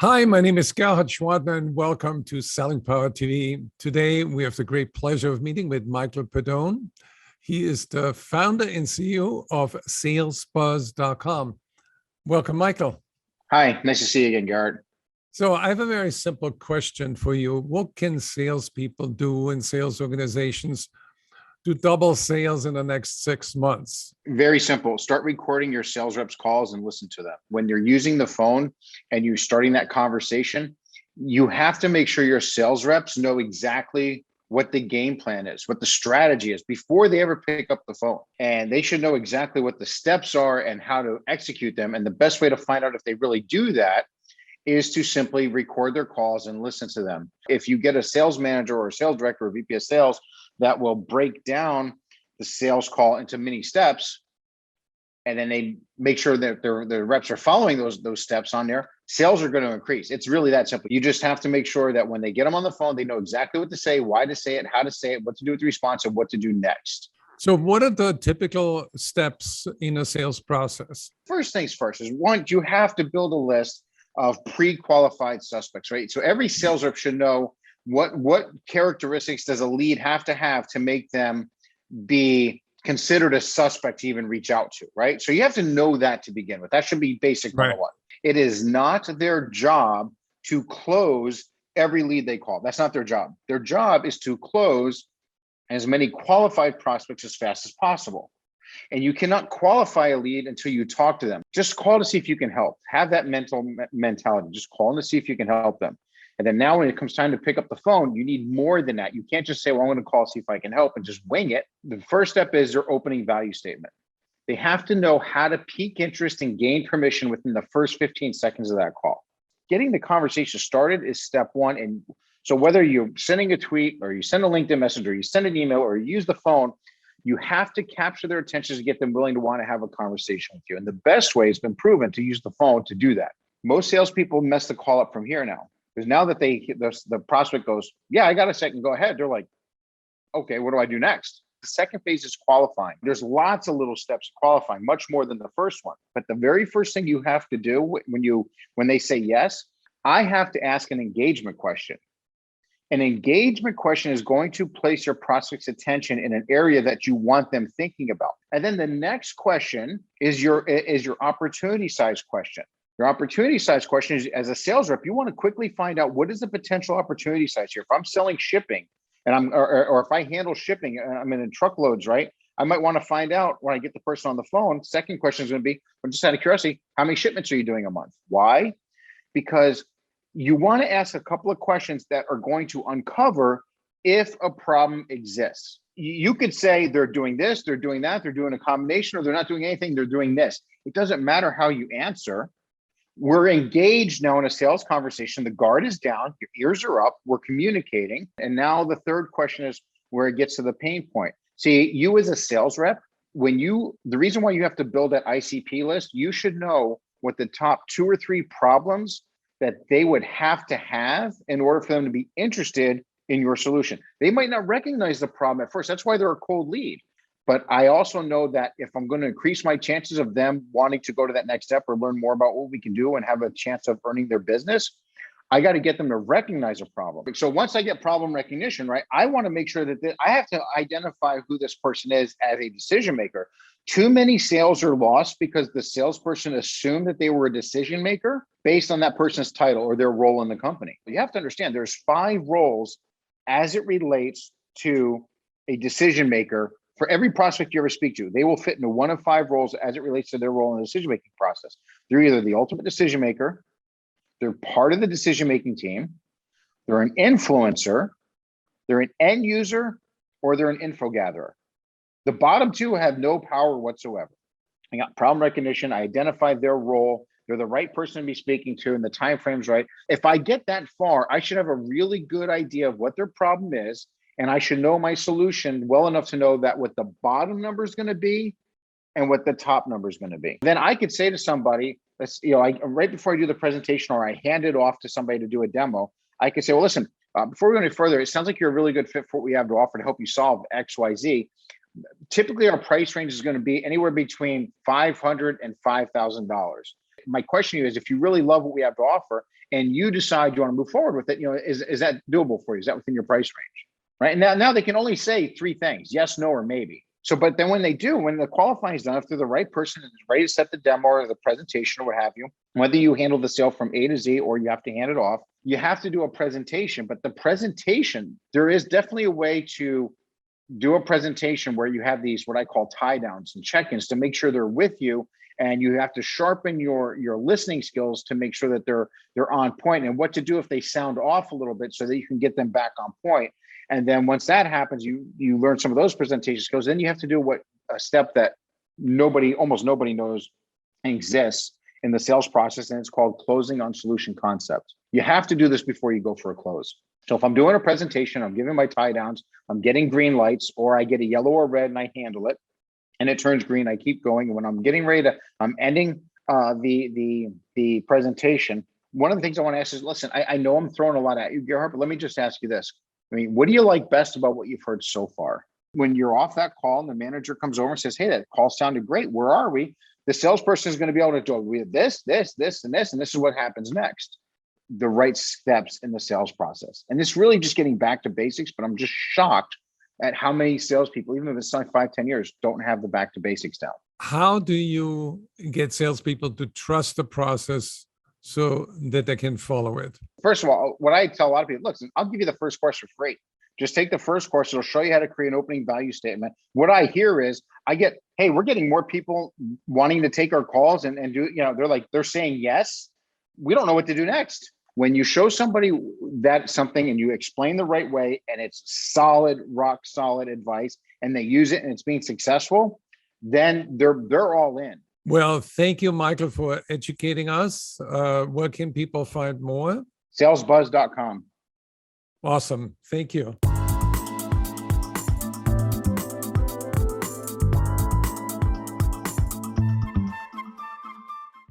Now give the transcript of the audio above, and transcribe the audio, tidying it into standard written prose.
Hi, my name is Gerhard Schwartner, and welcome to Selling Power TV. Today, we have the great pleasure of meeting with Michael Pedone. He is the founder and CEO of salesbuzz.com. Welcome, Michael. Hi, nice to see you again, Garrett. So I have a very simple question for you. What can salespeople do in sales organizations to double sales in the next 6 months? Very simple. Start recording your sales reps' calls and listen to them. When you're using the phone and you're starting that conversation, you have to make sure your sales reps know exactly what the game plan is, what the strategy is before they ever pick up the phone. And they should know exactly what the steps are and how to execute them. And the best way to find out if they really do that is to simply record their calls and listen to them. If you get a sales manager or a sales director or VP of sales that will break down the sales call into many steps, and then they make sure that the reps are following those steps on there, sales are going to increase. It's really that simple. You just have to make sure that when they get them on the phone, they know exactly what to say, why to say it, how to say it, what to do with the response, and what to do next. So what are the typical steps in a sales process? First things first is one, you have to build a list of pre-qualified suspects, right? So every sales rep should know what characteristics does a lead have to make them be considered a suspect to even reach out to, right? So you have to know that to begin with. That should be basic number one. It is not their job to close every lead they call. That's not their job. Their job is to close as many qualified prospects as fast as possible. And you cannot qualify a lead until you talk to them. Just call to see if you can help. Have that mentality. Just call them to see if you can help them. And then now when it comes time to pick up the phone, you need more than that. You can't just say, well, I'm going to call, see if I can help, and just wing it. The first step is their opening value statement. They have to know how to pique interest and gain permission within the first 15 seconds of that call. Getting the conversation started is step one. And so whether you're sending a tweet or you send a LinkedIn message or you send an email or you use the phone, you have to capture their attention to get them willing to want to have a conversation with you. And the best way has been proven to use the phone to do that. Most salespeople mess the call up from here now. Because now that the prospect goes, yeah, I got a second, go ahead. They're like, okay, what do I do next? The second phase is qualifying. There's lots of little steps to qualifying, much more than the first one. But the very first thing you have to do when they say yes, I have to ask an engagement question. An engagement question is going to place your prospect's attention in an area that you want them thinking about. And then the next question is your opportunity size question. Your opportunity size question is, as a sales rep, you want to quickly find out what is the potential opportunity size here. If I'm selling shipping and or if I handle shipping and I'm in truckloads, right? I might want to find out when I get the person on the phone. Second question is going to be, I'm just out of curiosity, how many shipments are you doing a month? Why? Because you want to ask a couple of questions that are going to uncover if a problem exists. You could say they're doing this, they're doing that, they're doing a combination, or they're not doing anything, they're doing this. It doesn't matter how you answer. We're engaged now in a sales conversation. The guard is down, your ears are up, we're communicating. And now the third question is where it gets to the pain point. See, you as a sales rep, the reason why you have to build that ICP list, you should know what the top 2 or 3 problems that they would have to have in order for them to be interested in your solution. They might not recognize the problem at first. That's why they're a cold lead. But I also know that if I'm going to increase my chances of them wanting to go to that next step or learn more about what we can do and have a chance of earning their business, I got to get them to recognize a problem. So once I get problem recognition, right, I want to make sure that I have to identify who this person is as a decision maker. Too many sales are lost because the salesperson assumed that they were a decision maker based on that person's title or their role in the company. You have to understand there's 5 roles as it relates to a decision maker. For every prospect you ever speak to, they will fit into one of 5 roles as it relates to their role in the decision-making process. They're either the ultimate decision maker, they're part of the decision-making team, they're an influencer, they're an end user, or they're an info gatherer. The bottom 2 have no power whatsoever. I got problem recognition, I identified their role, they're the right person to be speaking to, and the time frame's right. If I get that far, I should have a really good idea of what their problem is, and I should know my solution well enough to know that what the bottom number is going to be and what the top number is going to be. Then I could say to somebody, right before I do the presentation or I hand it off to somebody to do a demo, I could say, well, listen, before we go any further, it sounds like you're a really good fit for what we have to offer to help you solve X, Y, Z. Typically, our price range is going to be anywhere between $500 and $5,000. My question to you is, if you really love what we have to offer and you decide you want to move forward with it, is that doable for you? Is that within your price range? Right. And now they can only say three things: yes, no, or maybe. So, but then when the qualifying is done, if they're the right person and is ready to set the demo or the presentation or what have you, whether you handle the sale from A to Z or you have to hand it off, you have to do a presentation. But the presentation, there is definitely a way to do a presentation where you have these, what I call tie downs and check-ins, to make sure they're with you. And you have to sharpen your listening skills to make sure that they're on point, and what to do if they sound off a little bit so that you can get them back on point. And then once that happens, you learn some of those presentation skills. Then you have to do a step that almost nobody knows exists in the sales process, and it's called closing on solution concept. You have to do this before you go for a close. So if I'm doing a presentation, I'm giving my tie downs, I'm getting green lights, or I get a yellow or red and I handle it, and it turns green, I keep going. And when I'm getting ready I'm ending the presentation, one of the things I want to ask is, listen, I know I'm throwing a lot at you, Gerhard, but let me just ask you this. I mean, what do you like best about what you've heard so far? When you're off that call and the manager comes over and says, hey, that call sounded great, where are we? The salesperson is going to be able to do this, and this, and this is what happens next. The right steps in the sales process. And it's really just getting back to basics, but I'm just shocked at how many salespeople, even if it's like 5-10 years, don't have the back to basics down. How do you get salespeople to trust the process so that they can follow it? First of all, what I tell a lot of people, look, I'll give you the first course for free. Just take the first course. It'll show you how to create an opening value statement. What I hear is hey, we're getting more people wanting to take our calls and do, they're saying yes. We don't know what to do next. When you show somebody that something and you explain the right way, and it's solid, rock solid advice, and they use it and it's being successful, then they're all in. Well, thank you, Michael, for educating us. Where can people find more? Salesbuzz.com. Awesome. Thank you.